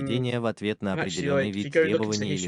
поведения в ответ на and actually, определенный like, if you вид go look into the требования или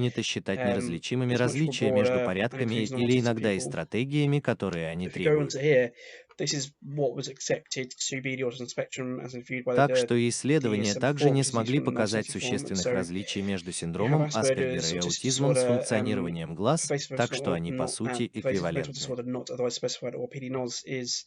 принято считать неразличимыми it's much more различия между broader and порядками includes an или autistic иногда и people. стратегиями, которые они If you go into требуют. here, this is what was accepted to be the autism spectrum as viewed by Так the что и исследования также DSM-4, не which is used смогли for показать non-selective form. And существенных so различий между you have синдромом Аспергера Asperger's и autistic аутизмом с disorder, функционированием глаз, pervasive так emotional что or они по not сути pervasive mental эквивалентны. disorder not otherwise specified, or PD-NOS, is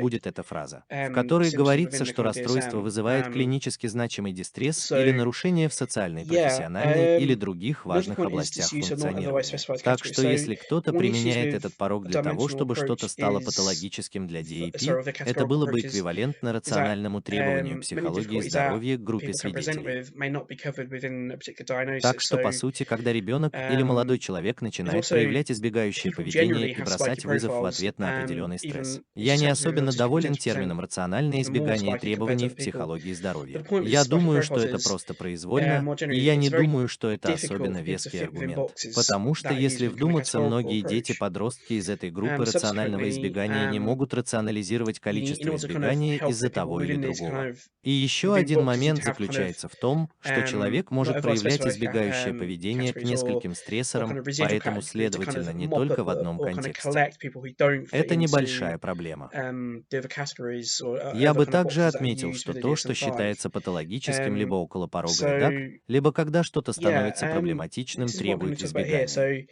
будет эта фраза, в um, которой symptom говорится, within the что kind of расстройство DSM. вызывает клинически значимый дистресс или So нарушение в социальной, yeah, профессиональной или других another важных point is областях disuse of not otherwise функционирования. specified Так categories. что So если кто-то one of the issues применяет with этот порог a для того, dimensional чтобы что-то approach стало is, патологическим для DAP, sorry, of the это categorical было бы approach эквивалентно is that рациональному требованию many психологии difficulties that здоровья к группе people can present свидетелей. with may not be covered within a particular Так diagnosis. что, по So сути, когда ребенок или молодой um, человек there's начинает also проявлять избегающее people поведение generally и have spiky бросать вызов в profiles, ответ на определенный стресс. even Я не susceptible особенно autistic доволен tend to present термином «рациональное even more избегание spiky compared to требований в other people. психологии But здоровья». the point with Я spiky думаю, что profiles это is, просто произвольно, more и generally, я it's не very думаю, что это difficult особенно for people to веский fit within аргумент. boxes Потому что, that are если used in kind of вдуматься, categorical многие approach. дети-подростки из этой группы рационального Subsequently, избегания не могут рационализировать in количество order to kind of избегания help из-за fit people того или within these kind другого. of И еще within один boxes, you need момент to have kind of заключается в том, что человек not может otherwise проявлять specified избегающее поведение к categories нескольким or kind стрессорам, of residual поэтому, categories to kind следовательно, of не mop только up в одном or kind of контексте. collect people who don't fit Это into небольшая проблема. the other categories or Я other бы kind of также boxes that are отметил, used что within the то, что DSM-5. считается патологическим либо Um, околопороговый ДАК, so либо когда что-то yeah, становится проблематичным, this is what I'm going требует to talk about here. избегания. So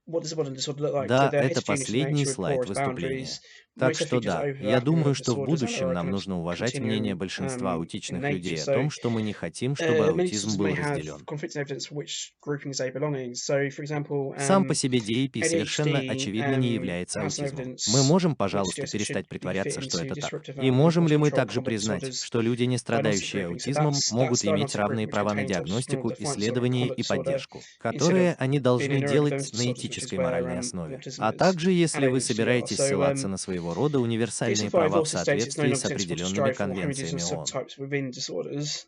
what does the modern disorder look like? So Да, the это heterogeneous in последний nature with слайд porous boundaries. выступления. Так Most of что features да, я overlapping with думаю, other что в disorders and будущем are a нам kind of нужно уважать мнение continuum большинства in аутичных nature. людей о So том, что мы не хотим, чтобы many аутизм disorders был may have разделен. conflicting evidence for which groupings they belong in. So, for example, Сам по себе DAP совершенно ADHD очевидно не является has some аутизмом. Мы evidence можем, which пожалуйста, suggests it should перестать be fit притворяться, что into это так. disruptive И and можем impulse ли мы control также conduct признать, disorders что люди, не diagnostic страдающие grouping. So аутизмом, that's могут иметь diagnostic равные grouping which права на pertains to диагностику, defiant disorder and исследование conduct и disorder поддержку, instead of которые они being a должны делать neurodivergent на disorders, which is этической where моральной основе? autism А is также, and если вы ADHD are. собираетесь So ссылаться на своего рода универсальные DSM-5 права в also states it's no соответствии с longer sensible to определенными strive for homogeneous конвенциями ООН. subtypes within disorders.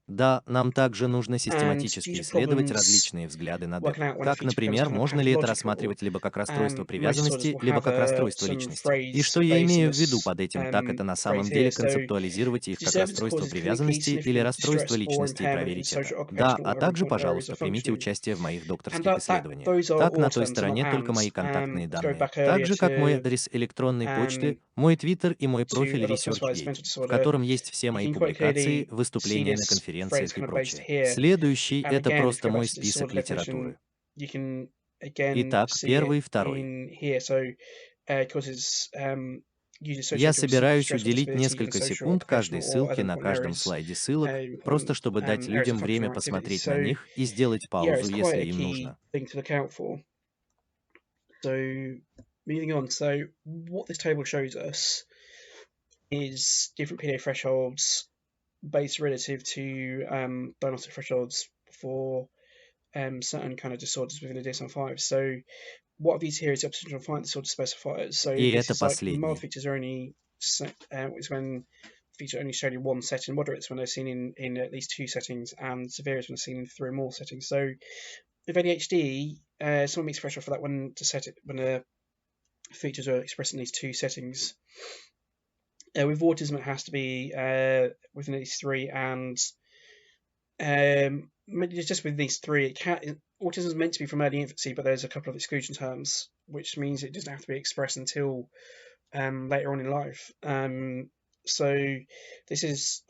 Да, нам также нужно And due систематически to исследовать problems различные взгляды на ДЭП. working out when a Как, feature becomes например, kind of можно ли это pathological, рассматривать либо как расстройство most disorders привязанности, will либо have как расстройство some личности. И phrase что я based on имею в виду this под этим, так это на phrase самом here. деле So, концептуализировать if их как disturbance расстройство causes clinically привязанности или significant расстройство distress or личности и impairment in проверить это. social, Да, occupational, а or other также, important areas пожалуйста, of примите functioning. участие в моих And докторских исследованиях. those are Так, all на той terms are not стороне только ands. мои контактные Let's go данные. back Так earlier же, как мой to адрес электронной почты, мой твиттер и мой профиль other specified ResearchGate, mental в disorder. котором есть все You мои can quite публикации, clearly see выступления на this phrase конференциях и kind of based прочее. here. Следующий — And это again, if просто you go back мой to the список disorder definition, литературы. you can again Итак, see it первый и второй. in here. So, causes usually Я associated with собираюсь stressful уделить disability in несколько social, секунд каждой occupational, or ссылке other на important каждом areas, слайде ссылок, просто important чтобы дать areas of людям время functional activity. посмотреть на So, них и сделать yeah, паузу, it's quite если a им key нужно. thing to look out for. So, moving on. So, what this table shows us is different PDA thresholds based relative to diagnostic thresholds for certain kind of disorders within the DSM-5. So, what I've used here is the obsessional defiant disorder specifiers. So, И this это is like mild последний. features are only is when features are only shown in one setting, moderates when they're seen in at least two settings, and severe is when they're seen in three or more settings. So, with ADHD, someone meets threshold for that when to set it when the features are expressed in these two settings. With autism, it has to be within these three, and just with these three, autism is meant to be from early infancy, but there's a couple of exclusion terms, which means it doesn't have to be expressed until later on in life. So this is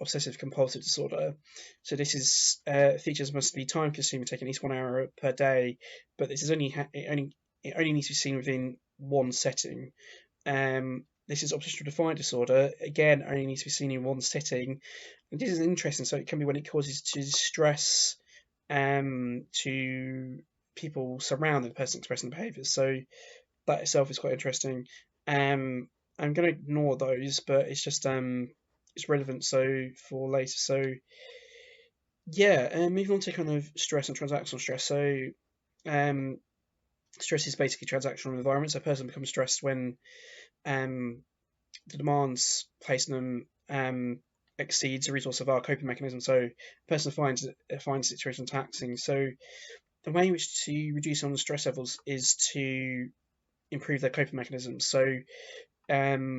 obsessive compulsive disorder. So this is features must be time consuming, taking at least 1 hour per day, but this is it only needs to be seen within one setting. This is obsessional defiant disorder. Again, only needs to be seen in one setting. And this is interesting. So it can be when it causes distress to people surrounding the person expressing the behaviours. So that itself is quite interesting. I'm going to ignore those, but it's just it's relevant for later. So yeah, moving on to kind of stress and transactional stress. So stress is basically transactional environments. A person becomes stressed when the demands placed on them exceeds the resource of our coping mechanism. So a person finds the situation taxing. So the way in which to reduce on the stress levels is to improve their coping mechanisms. So if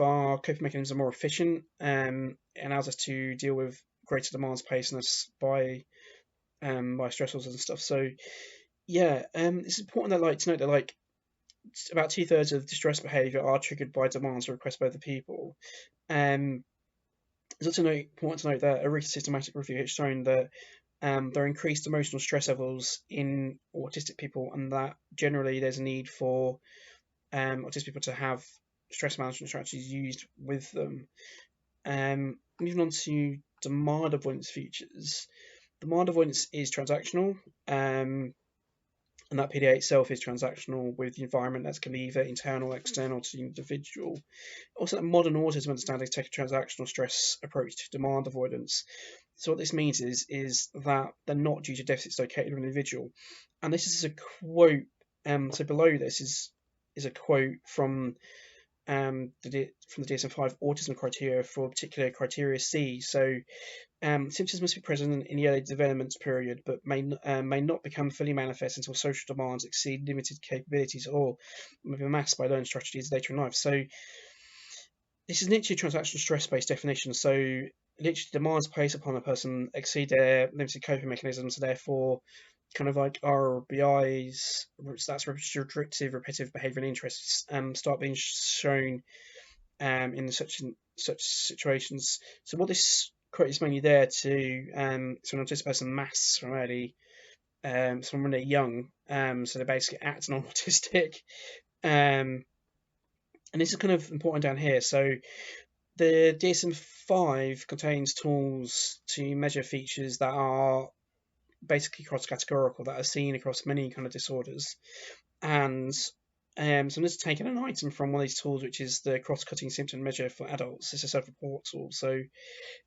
our coping mechanisms are more efficient, it allows us to deal with greater demands placed on us by stressors and stuff. So yeah, it's important to note that about 2/3 of distress behaviour are triggered by demands or requests by other people. It's also important to note that a recent systematic review has shown that there are increased emotional stress levels in autistic people, and that generally there's a need for autistic people to have stress management strategies used with them. Moving on to demand avoidance features. Demand avoidance is transactional, and that PDA itself is transactional with the environment that can be either internal or external to the individual. Also, modern autism understanding take a transactional stress approach to demand avoidance. So what this means is that they're not due to deficits located in an individual. And this is a quote. So below this is a quote from the DSM-5 autism criteria for particular criteria C. So symptoms must be present in the early development period, but may not become fully manifest until social demands exceed limited capabilities or may be masked by learned strategies later in life. So this is literally a transactional stress-based definition. So literally demands placed upon a person exceed their limited coping mechanisms, therefore kind of like RBIs, that's restrictive, repetitive behaviour and interests, start being shown in such situations. So what this quote is mainly there to sort of this person masks from early, from when they're young, so they're basically acting on autistic, and this is kind of important down here. So the DSM-5 contains tools to measure features that are basically cross-categorical, that are seen across many kind of disorders, and so I'm just taking an item from one of these tools, which is the cross-cutting symptom measure for adults. It's a self-report tool. So,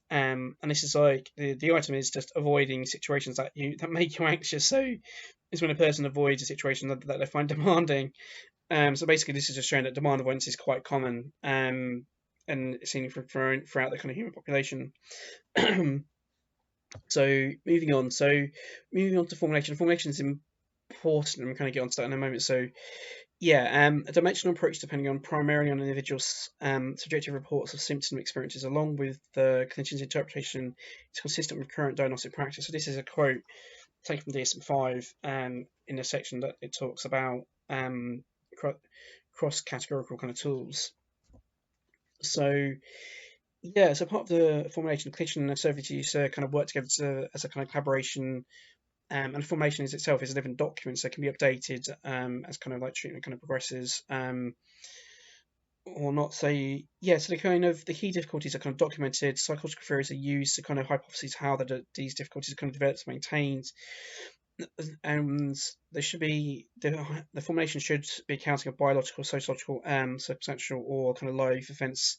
and this is like the item is just avoiding situations that make you anxious. So, it's when a person avoids a situation that they find demanding. So basically, this is just showing that demand avoidance is quite common, and seen throughout the kind of human population. So moving on. To formulation. Formulation is important, and we're going to get onto that in a moment. So yeah, a dimensional approach depending on primarily on an individual's subjective reports of symptom experiences, along with the clinician's interpretation, is consistent with current diagnostic practice. So this is a quote taken from DSM-5 in a section that it talks about cross-categorical kind of tools. So yeah, so part of the formulation, the clinician and the service kind of work together as a kind of collaboration. And formulation is itself is a living document, so it can be updated as kind of like treatment kind of progresses, or not. So yeah, so the key difficulties are kind of documented. Psychological theories are used to kind of hypothesize how these difficulties are kind of developed and maintained, and there should be the formulation should be accounting of biological, sociological, circumstantial, or kind of life events.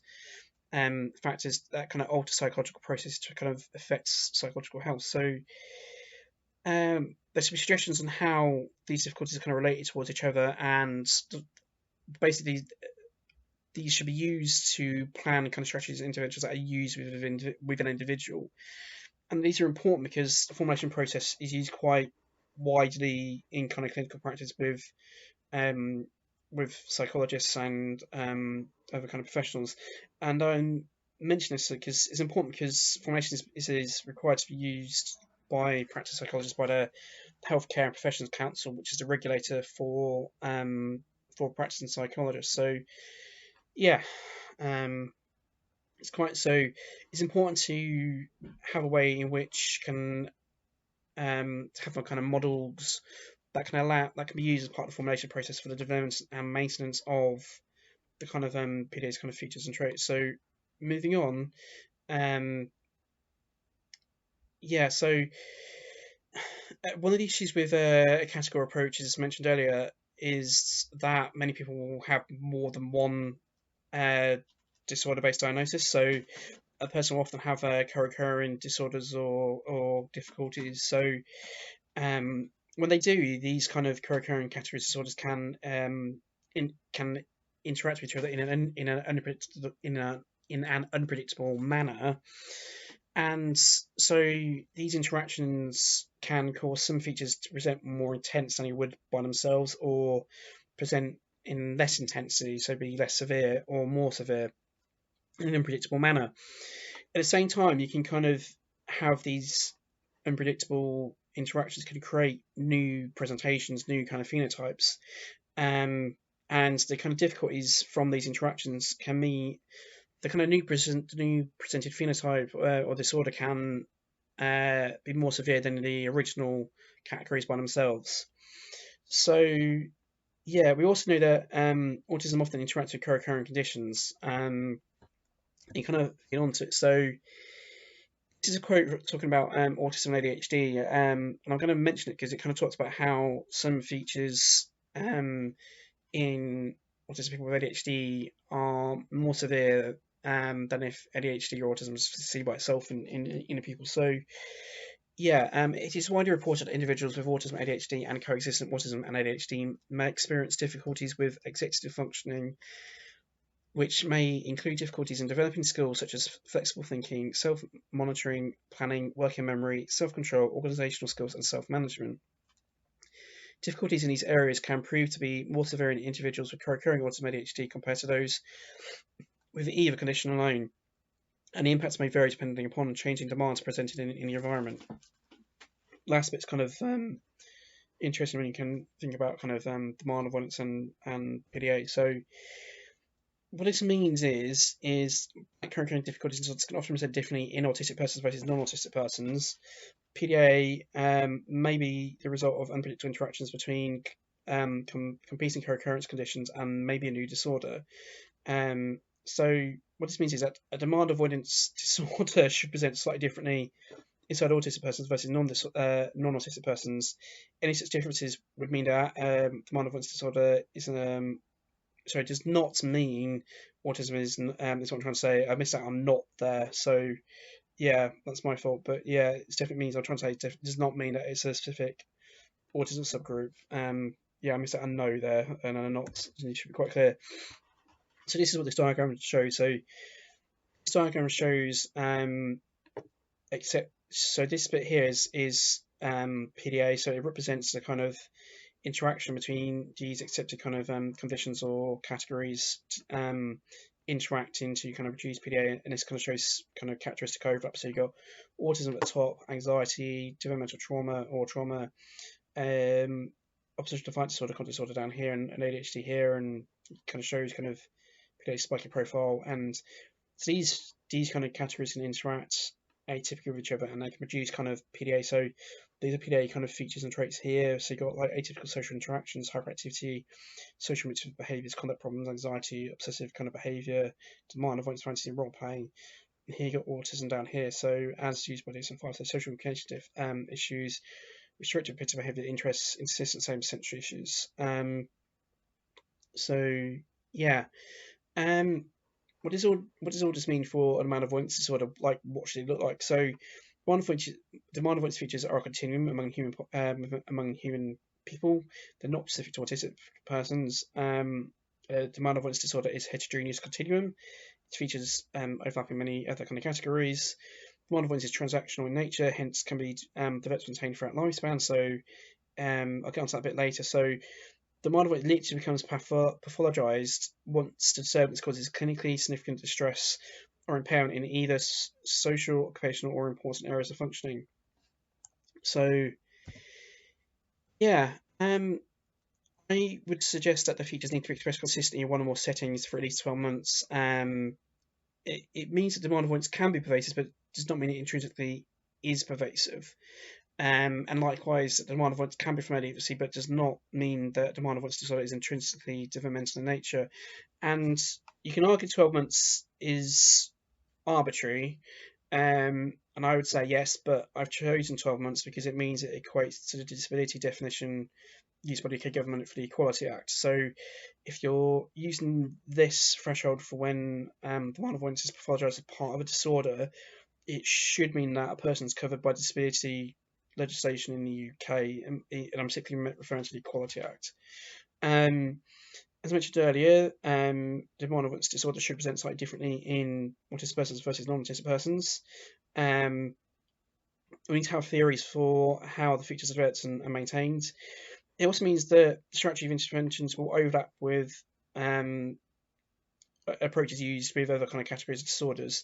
Factors that kind of alter psychological processes to kind of affect psychological health. So there should be suggestions on how these difficulties are kind of related towards each other, and basically these should be used to plan kind of strategies and interventions that are used with an individual. And these are important because the formulation process is used quite widely in kind of clinical practice with psychologists and other kind of professionals. And I mention this because it's important because formulation is required to be used by practice psychologists, by the Healthcare Professions Council, which is the regulator for practicing psychologists. So yeah, it's important to have a way in which can have a kind of models that can be used as part of the formulation process for the development and maintenance of the kind of PDA's kind of features and traits. So moving on, yeah, so one of the issues with a categorical approach, as mentioned earlier, is that many people will have more than one disorder-based diagnosis. So a person will often have co-occurring disorders or difficulties. So when they do, these kind of co-occurring category disorders can interact with each other in an unpredictable manner. And so these interactions can cause some features to present more intense than they would by themselves, or present in less intensity, so be less severe or more severe in an unpredictable manner. At the same time, you can kind of have these unpredictable interactions can create new presentations, new kind of phenotypes, and the kind of difficulties from these interactions can mean the kind of new presented phenotype or disorder can be more severe than the original categories by themselves. So yeah, we also know that autism often interacts with co-occurring conditions. You kind of get onto it. So this is a quote talking about autism and ADHD, and I'm going to mention it because it kind of talks about how some features in autistic people with ADHD are more severe than if ADHD or autism is seen by itself in people. So yeah, it is widely reported that individuals with autism, ADHD, and coexistent autism and ADHD may experience difficulties with executive functioning, which may include difficulties in developing skills such as flexible thinking, self monitoring, planning, working memory, self control, organizational skills, and self management. Difficulties in these areas can prove to be more severe in individuals with co-occurring autism ADHD compared to those with either condition alone, and the impacts may vary depending upon changing demands presented in the environment. Last bit's kind of interesting when you can think about kind of demand avoidance and PDA. So what this means is co-occurring difficulties can often be said differently in autistic persons versus non-autistic persons. PDA may be the result of unpredictable interactions between competing co-occurrence conditions and maybe a new disorder. So what this means is that a demand avoidance disorder should present slightly differently inside autistic persons versus non-autistic persons. Any such differences would mean that demand avoidance disorder is does not mean autism is what I'm trying to say. I missed out on not there. So yeah, that's my fault. But yeah, it definitely means I'm trying to say it does not mean that it's a specific autism subgroup. Yeah, I missed out on no there, and a not. It should be quite clear. So this is what this diagram shows. So this diagram shows so this bit here is PDA. So it represents the kind of interaction between these accepted kind of conditions or categories interacting to kind of produce PDA, and this kind of shows kind of characteristic overlap. So you've got autism at the top, anxiety, developmental trauma or trauma, oppositional defiance disorder, conduct disorder down here, and ADHD here, and kind of shows kind of PDA spiky profile. And so these kind of categories can interact atypically with each other, and they can produce kind of PDA. So these are PDA kind of features and traits here. So you've got like atypical social interactions, hyperactivity, social mixed behaviours, conduct problems, anxiety, obsessive kind of behaviour, demand, avoidance, fantasy, and role playing. And here you got autism down here. So as used by DSM-5, so social communicative issues, restrictive picture behaviour, interests, insistence, same sensory issues. So yeah. Um, what does all this mean for an demand avoidance disorder? Like, what should it look like? So, demand avoidance features are a continuum among human people. They're not specific to autistic persons. Demand avoidance disorder is a heterogeneous continuum. Its features overlap in many other kind of categories. Demand avoidance is transactional in nature, hence can be developed and maintained throughout lifespan. So, I'll get onto that a bit later. So, demand avoidance literally becomes pathologized once the disturbance causes clinically significant distress or impairment in either social, occupational, or important areas of functioning. So, yeah, I would suggest that the features need to be expressed consistently in one or more settings for at least 12 months. It means that demand avoidance can be pervasive, but does not mean it intrinsically is pervasive. And likewise, demand avoidance can be from ADHD, but does not mean that demand avoidance disorder is intrinsically developmental in nature. And you can argue 12 months is arbitrary, and I would say yes, but I've chosen 12 months because it means it equates to the disability definition used by the UK government for the Equality Act. So if you're using this threshold for when demand avoidance is pathologized as part of a disorder, it should mean that a person's covered by disability legislation in the UK, and I'm particularly referring to the Equality Act. As I mentioned earlier, demand avoidance disorder should present slightly differently in autistic persons versus non-autistic persons. We need to have theories for how the features are developed and maintained. It also means that the strategy of interventions will overlap with approaches used with other kind of categories of disorders,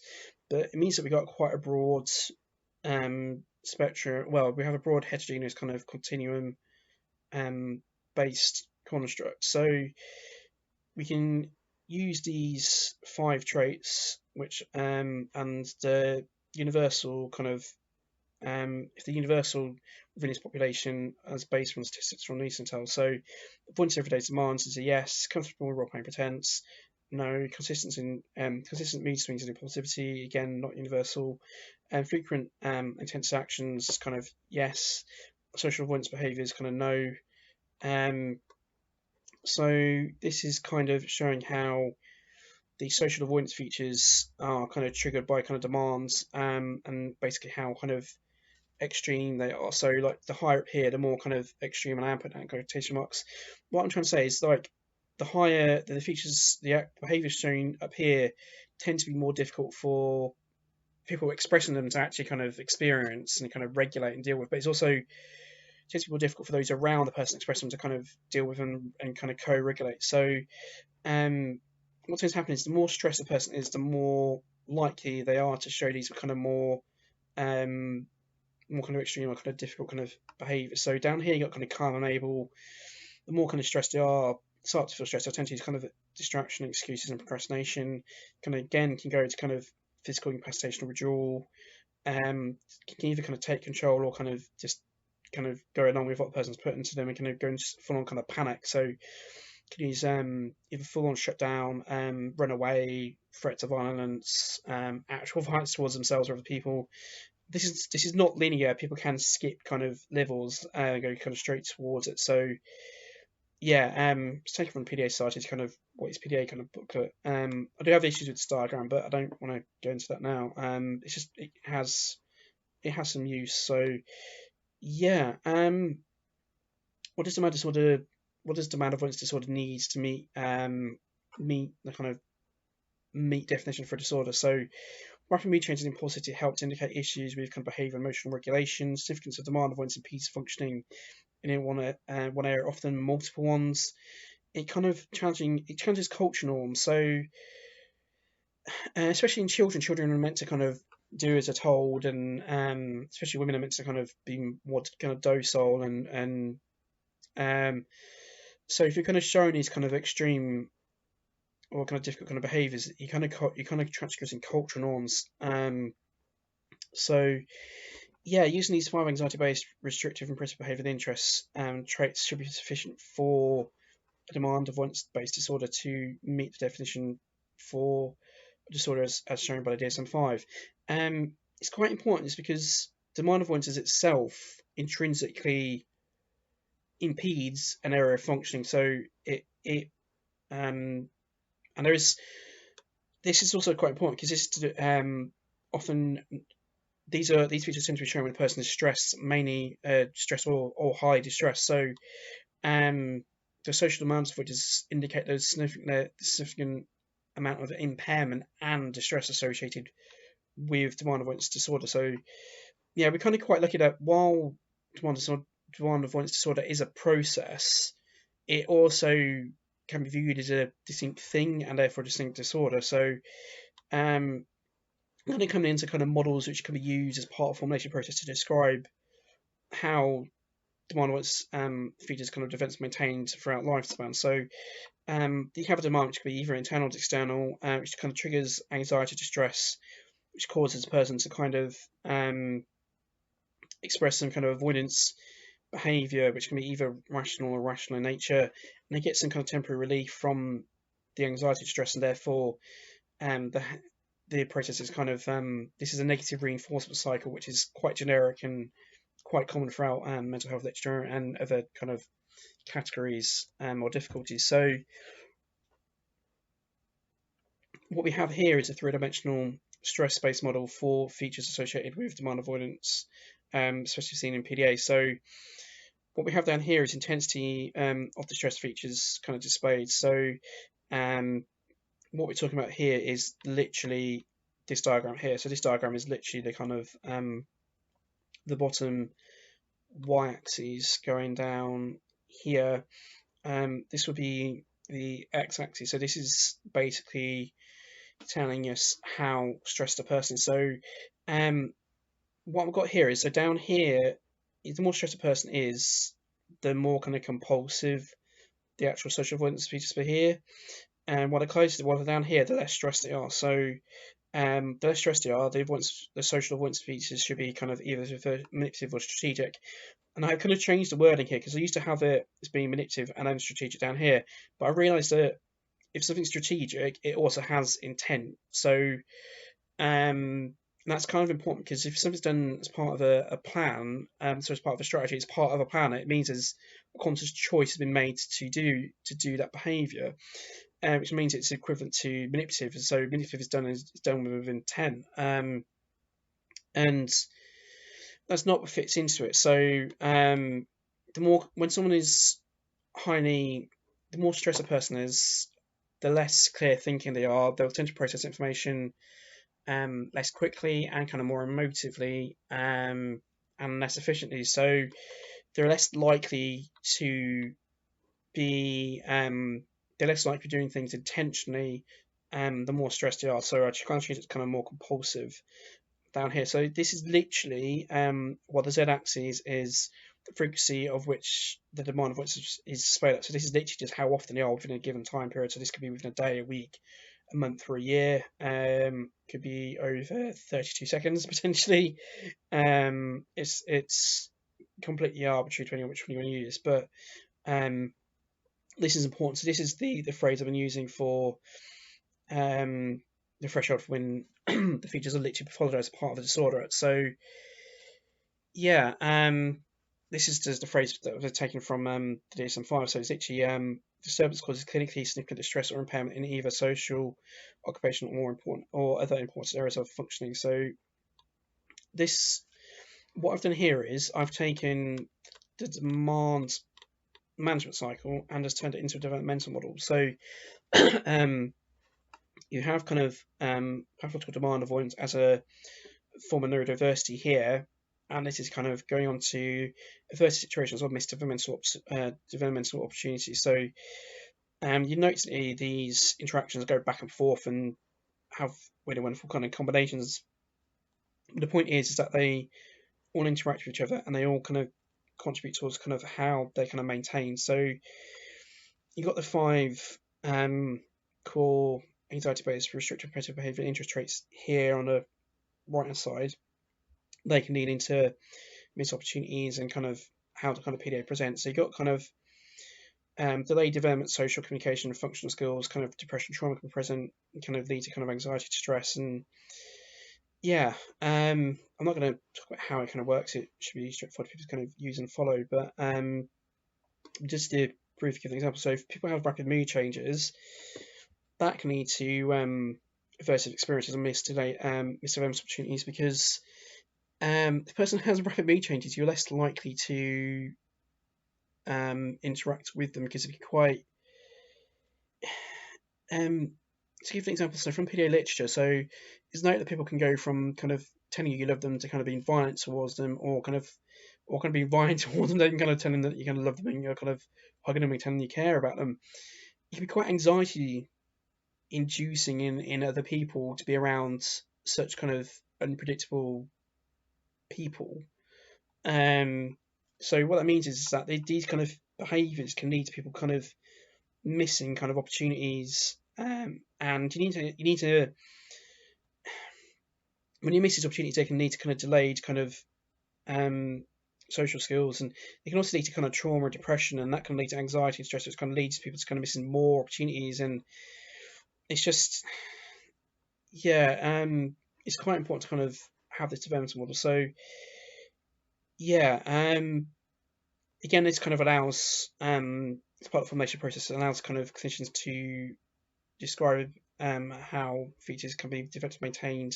but it means that we've got quite a broad spectrum. Well, we have a broad heterogeneous kind of continuum based construct. So we can use these 5 traits, which and the universal kind of if the universal within this population is based on statistics from Nielsen. So avoidance of everyday demands is a yes. Comfortable role-playing pretense, no. Consistent mood swings and impulsivity, again, not universal. Frequent intense actions, kind of yes. Social avoidance behaviours, kind of no. So this is kind of showing how the social avoidance features are kind of triggered by kind of demands, and basically how kind of extreme they are. So like the higher up here, the more kind of extreme, and I am putting that in quotation marks. What I'm trying to say is like the higher the features, the behaviours shown up here tend to be more difficult for people expressing them to actually kind of experience and kind of regulate and deal with. But it's also tends to be more difficult for those around the person expressing them to kind of deal with and kind of co-regulate. So what tends to happen is the more stressed the person is, the more likely they are to show these kind of more kind of extreme or kind of difficult kind of behaviour. So down here you got kind of calm and able. The more kind of stressed they are, start to feel stressed, they tend to use kind of distraction, excuses, and procrastination. Kind of again can go into kind of physical incapacitation or withdrawal. Can either kind of take control or kind of just kind of go along with what the person's put into them and kind of go into full on kind of panic. So can use either full on shutdown, run away, threat to violence, actual violence towards themselves or other people. This is not linear. People can skip kind of levels, go kind of straight towards it. So yeah, it's taken from the PDA site. It's kind of what is PDA kind of booklet. I do have issues with this diagram, but I don't want to go into that now. It's just it has some use. So yeah, what does demand disorder? What does demand avoidance disorder needs to meet the kind of meet definition for a disorder? So rapid mood changes and impulsivity help to indicate issues with kind of behavior and emotional regulation. Significance of demand avoidance impedes functioning in one area, often multiple ones. It challenges culture norms. So especially in children are meant to kind of do as they're told, and especially women are meant to kind of be more kind of docile, and so if you're kind of showing these kind of extreme or kind of difficult kind of behaviours, you kind of transgressing cultural norms. So yeah, using these 5 anxiety-based, restrictive, and principal behaviour interests traits should be sufficient for a demand avoidance-based disorder to meet the definition for a disorder as shown by the DSM-5. It's quite important, is because demand avoidance is itself intrinsically impedes an area of functioning. So and this is also quite important because this often these features tend to be shown when a person is stressed, mainly stress or high distress. So the social demands for it indicate those significant amount of impairment and distress associated with demand avoidance disorder. So yeah, we're kind of quite lucky that while demand avoidance disorder is a process, it also can be viewed as a distinct thing and therefore a distinct disorder. So kind of coming into kind of models which can be used as part of the formulation process to describe how demand avoidance features kind of defense maintained throughout lifespan. So you have a demand which can be either internal or external, which kind of triggers anxiety, distress, which causes a person to kind of express some kind of avoidance behavior, which can be either rational or irrational in nature, and they get some kind of temporary relief from the anxiety, distress, and therefore the process is kind of this is a negative reinforcement cycle, which is quite generic and quite common throughout mental health literature and other kind of categories or difficulties. So what we have here is a 3-dimensional stress-based model for features associated with demand avoidance, especially seen in PDA. So what we have down here is intensity of the stress features kind of displayed. So what we're talking about here is literally this diagram here. So this diagram is literally the kind of the bottom y-axis going down here. This would be the x-axis. So this is basically telling us how stressed a person is. So what we've got here is, so down here, the more stressed a person is, the more kind of compulsive the actual social avoidance features for here. And while they're down here, the less stressed they are. So the less stressed they are, the social avoidance features should be kind of either manipulative or strategic. And I kind of changed the wording here because I used to have it as being manipulative and then strategic down here, but I realised that if something's strategic, it also has intent. So that's kind of important because if something's done as part of a plan, so as part of a strategy, it's part of a plan. It means there's a conscious choice has been made to do that behaviour, which means it's equivalent to manipulative. So manipulative is done with intent, and that's not what fits into it. So the more when someone is highly, the more stressed a person is, the less clear thinking they are. They'll tend to process information less quickly and kind of more emotively and less efficiently. So they're less likely to be they're less likely doing things intentionally. The more stressed they are. So I kind of treat it kind of more compulsive down here. So this is literally what the z-axis is the frequency of which the demand of which is sped up. So this is literally just how often they are within a given time period. So this could be within a day, a week, a month, or a year. Could be over 32 seconds potentially. It's completely arbitrary depending on which one you want to use, but this is important. So this is the phrase I've been using for the threshold for when the features are literally pathologized as part of the disorder. So yeah, this is just the phrase that was taken from the DSM-5. So it's literally disturbance causes clinically significant distress or impairment in either social, occupational, or other important areas of functioning. So this, what I've done here is I've taken the demand management cycle and just turned it into a developmental model. So you have kind of pathological demand avoidance as a form of neurodiversity here, and this is kind of going on to adverse situations or missed developmental opportunities. So you notice these interactions go back and forth and have really wonderful kind of combinations. The point is that they all interact with each other and they all kind of contribute towards kind of how they kind of maintain. So you've got the 5 core anxiety-based restrictive repetitive behavior interest traits here on the right hand side. They can lead into missed opportunities and kind of how the kind of PDA presents. So you've got kind of delayed development, social communication, functional skills, kind of depression, trauma can be present, kind of lead to kind of anxiety, stress, and yeah. I'm not going to talk about how it kind of works. It should be straightforward for people to kind of use and follow, but just to briefly give an example. So if people have rapid mood changes, that can lead to aversive experiences and missed development opportunities because if the person has rapid mood changes, you're less likely to interact with them because it'd be quite. To give an example, so from PDA literature, so it's noted that people can go from kind of telling you love them to kind of being violent towards them, or kind of being violent towards them, then kind of telling them that you're going to love them and you're kind of hugging them and telling them you care about them. It can be quite anxiety inducing in other people to be around such kind of unpredictable people. So what that means is that these kind of behaviours can lead to people kind of missing kind of opportunities, and you need to when you miss these opportunities, they can lead to kind of delayed kind of social skills, and they can also lead to kind of trauma and depression, and that can lead to anxiety and stress, which kind of leads to people to kind of missing more opportunities, and it's just it's quite important to kind of have this developmental model. So again, this kind of allows as part of the formation process, it allows kind of clinicians to describe how features can be developed, maintained,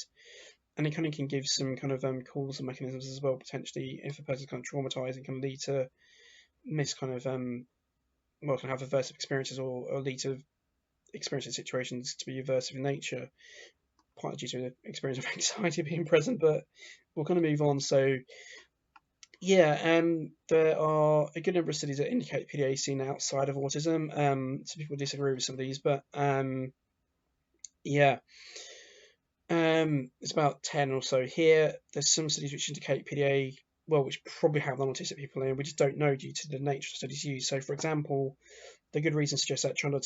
and it kind of can give some kind of calls and mechanisms as well, potentially if a person's kind of traumatized, it can lead to miss kind of can have aversive experiences or lead to experiencing situations to be aversive in nature, partly due to the experience of anxiety being present. But we'll kind of move on. So there are a good number of studies that indicate PDA is seen outside of autism. Some people disagree with some of these, but it's about 10 or so here. There's some studies which indicate PDA, which probably have non-autistic people in. We just don't know due to the nature of studies used. So, for example, the good reason suggests that Trundle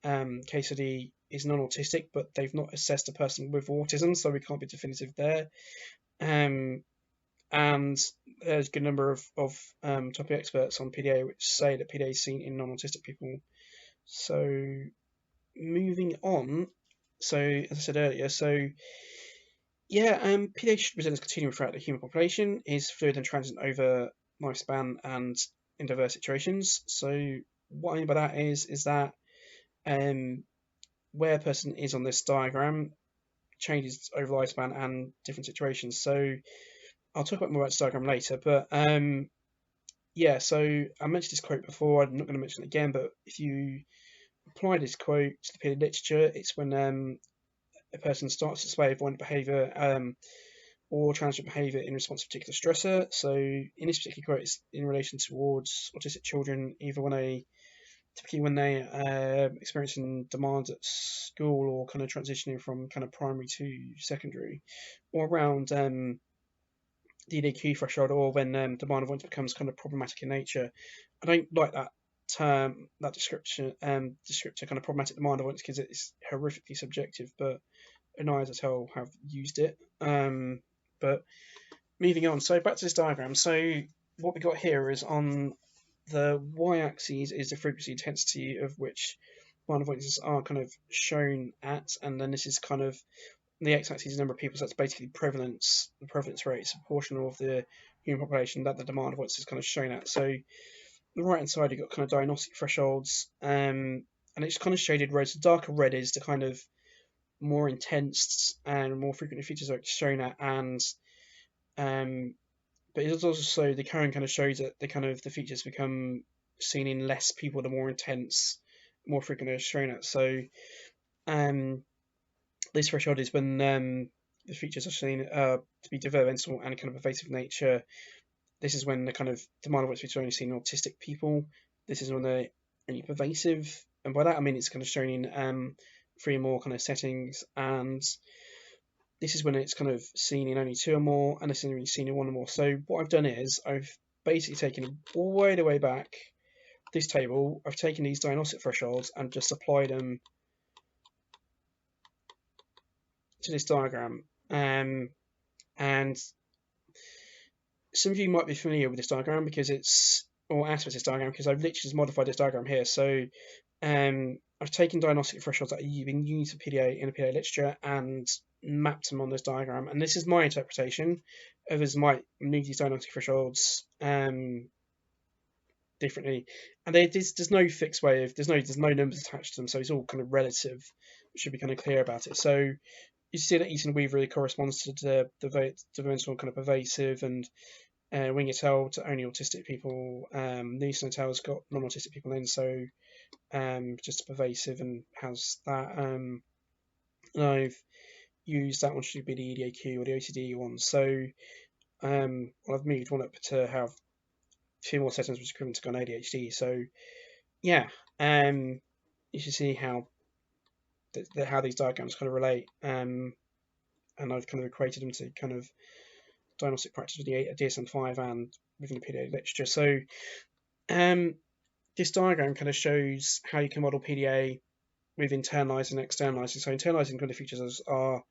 case study is non-autistic, but they've not assessed a person with autism, so we can't be definitive there. And there's a good number of topic experts on PDA which say that PDA is seen in non-autistic people. So moving on, so as I said earlier, so yeah, PDA should present as continuum throughout the human population, is fluid and transient over lifespan and in diverse situations. So what I mean by that is that where a person is on this diagram changes over lifespan and different situations. So I'll talk about more about this diagram later, but yeah, so I mentioned this quote before, I'm not going to mention it again, but if you apply this quote to the period literature, it's when a person starts to display avoidant behaviour or transient behaviour in response to a particular stressor. So in this particular quote, it's in relation towards autistic children, either typically when they experiencing demands at school or kind of transitioning from kind of primary to secondary, or around the EDQ threshold, or when demand avoidance becomes kind of problematic in nature. I don't like that term, that descriptor kind of problematic demand avoidance, because it's horrifically subjective, but I, as I have used it. But moving on, so back to this diagram. So what we got here is on the y-axis is the frequency intensity of which demand avoidances are kind of shown at, and then this is kind of the x-axis is the number of people, so that's basically prevalence, the prevalence rate is a proportion of the human population that the demand avoidance is kind of shown at. So the right hand side you've got kind of diagnostic thresholds, and it's kind of shaded red. So darker red is the kind of more intense and more frequently features are shown at, and but it's also the current kind of shows that the features become seen in less people the more intense, more frequently are shown at. So this threshold is when the features are seen to be developmental and kind of pervasive nature. This is when the kind of demand of which features are only seen in autistic people. This is when they're only pervasive, and by that I mean it's kind of shown in 3 or more kind of settings, and this is when it's kind of seen in only 2 or more, and this is only seen in 1 or more. So what I've done is I've basically taken all the way back this table. I've taken these diagnostic thresholds and just applied them to this diagram. And some of you might be familiar with this diagram because or aspects of this diagram, because I've literally just modified this diagram here. So I've taken diagnostic thresholds that have been used for PDA in the PDA literature and mapped them on this diagram. And this is my interpretation. Others might move these diagnostic thresholds differently. And there's no fixed way of there's no numbers attached to them, so it's all kind of relative. We should be kind of clear about it. So you see that Eaton Weaver corresponds to the developmental kind of pervasive, and Wing-et-al to only autistic people. Neeson et al.'s got non-autistic people in, so just pervasive and has that. And I've used that one to be the EDAQ or the OCD one. So I've moved one up to have 2 more settings, which is equivalent to ADHD. So yeah, you should see how these diagrams kind of relate. And I've kind of equated them to kind of diagnostic practice with the DSM-5 and within the PDA literature. So this diagram kind of shows how you can model PDA with internalising and externalising. So internalising kind of features are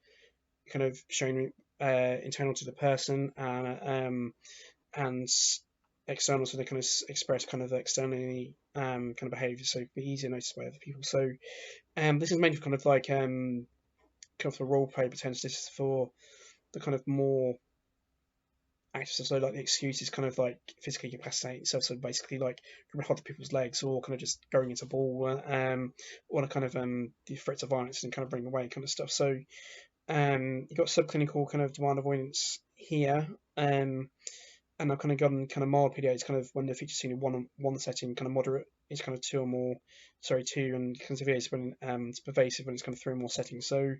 kind of shown internal to the person, and external, so they kind of express kind of externally kind of behaviour, so it can be easier noticed by other people. So this is mainly kind of like kind of the role play potential. This is for the kind of more active, so like the excuse is kind of like physically incapacitating yourself, so basically like grabbing hold of people's legs or kind of just going into ball, or the kind of the threats of violence and kind of bring away kind of stuff. So you've got subclinical kind of demand avoidance here, and I've kind of gotten kind of mild PDA is kind of when the feature's seen in one setting, kind of moderate is kind of 2 or more, 2, and kind of severe is when it's pervasive when it's kind of 3 or more settings. So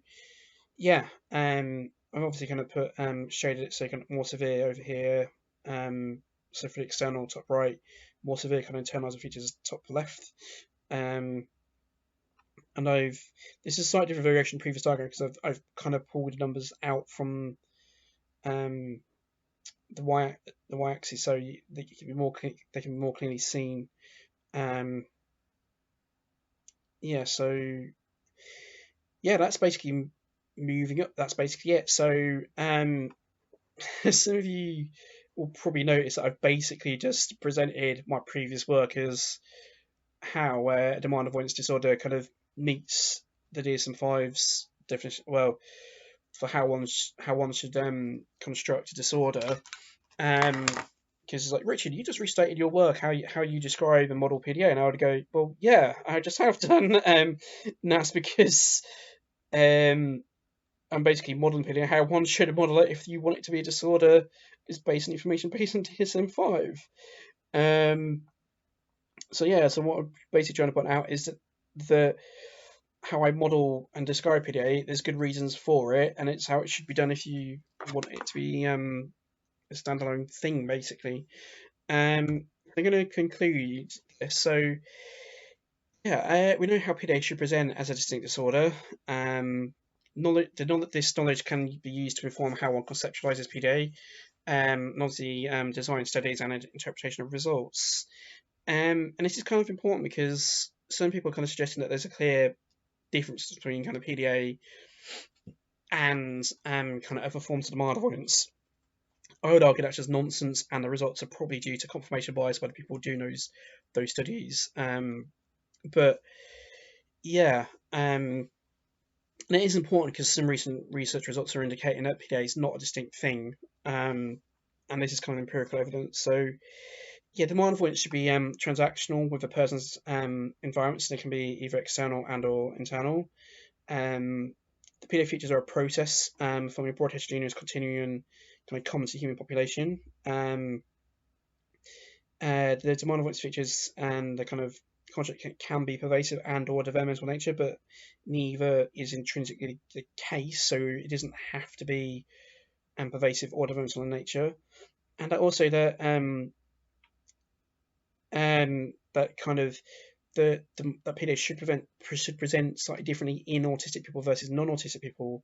yeah, I've obviously kind of put shaded it so kind of more severe over here. So for the external top right, more severe kind of internalizer features top left. And this is a slightly different variation previous diagram because I've kind of pulled the numbers out from the y-axis, so they can be more clearly seen. Yeah, yeah, so yeah, that's basically moving up. That's basically it. So some of you will probably notice that I've basically just presented my previous work as how a demand avoidance disorder kind of meets the DSM-5's definition. Well, for how one should construct a disorder. Because it's like, Richard, you just restated your work, how you describe and model PDA, and I would go, well, yeah, I just have done. And that's because um, I'm basically modeling PDA how one should model it if you want it to be a disorder is based on information based on DSM-5. Um, so yeah, so what I'm basically trying to point out is that the how I model and describe PDA, there's good reasons for it, and it's how it should be done if you want it to be a standalone thing, basically. I'm going to conclude this. So, yeah, we know how PDA should present as a distinct disorder. This knowledge can be used to inform how one conceptualizes PDA, and obviously design studies and interpretation of results. And this is kind of important because some people are kind of suggesting that there's a clear difference between kind of PDA and kind of other forms of demand avoidance. I would argue that's just nonsense, and the results are probably due to confirmation bias by the people doing those studies. But yeah, and it is important because some recent research results are indicating that PDA is not a distinct thing, and this is kind of empirical evidence. So yeah, demand avoidance should be transactional with a person's environment, so they can be either external and or internal. The PDA features are a process from a broad heterogeneous continuum kind of common to human population. The demand avoidance features and the kind of construct can be pervasive and or developmental nature, but neither is intrinsically the case, so it doesn't have to be pervasive or developmental in nature. And also that that kind of that PDA should present slightly differently in autistic people versus non-autistic people,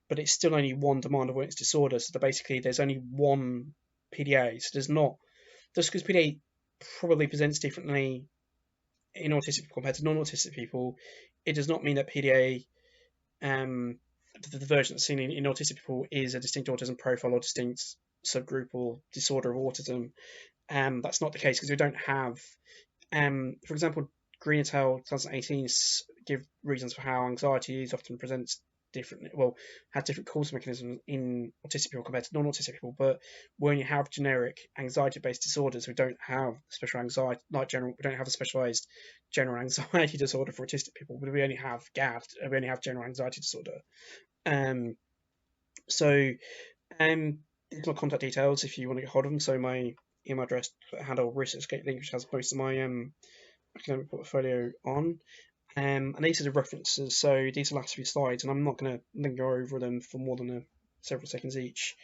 but it's still only one demand avoidance disorder. So that basically there's only one PDA. So there's not, just because PDA probably presents differently in autistic people compared to non-autistic people, it does not mean that PDA, um, the version that's seen in autistic people, is a distinct autism profile or distinct subgroup or disorder of autism. That's not the case because we don't have, for example, Green et al. 2018 give reasons for how anxiety is often presents differently. Well, has different cause mechanisms in autistic people compared to non-autistic people. But when you have generic anxiety-based disorders, we don't have special anxiety like general. We don't have a specialized general anxiety disorder for autistic people. But we only have GAD. We only have general anxiety disorder. Um, so, here's my contact details if you want to get hold of them. So my email address handle ResearchGate link, which has most of my academic portfolio on. And these are the references. So these are the last few slides, and I'm not going to linger over them for more than several seconds each.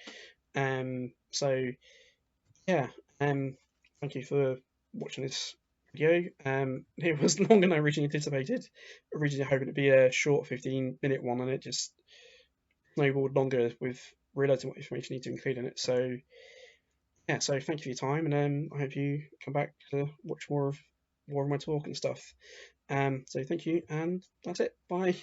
So yeah, thank you for watching this video. It was longer than I originally anticipated. Originally hoping it'd be a short 15-minute one, and it just snowballed longer with realizing what information you need to include in it. So yeah, so thank you for your time, and I hope you come back to watch more of my talk and stuff. So thank you, and that's it. Bye.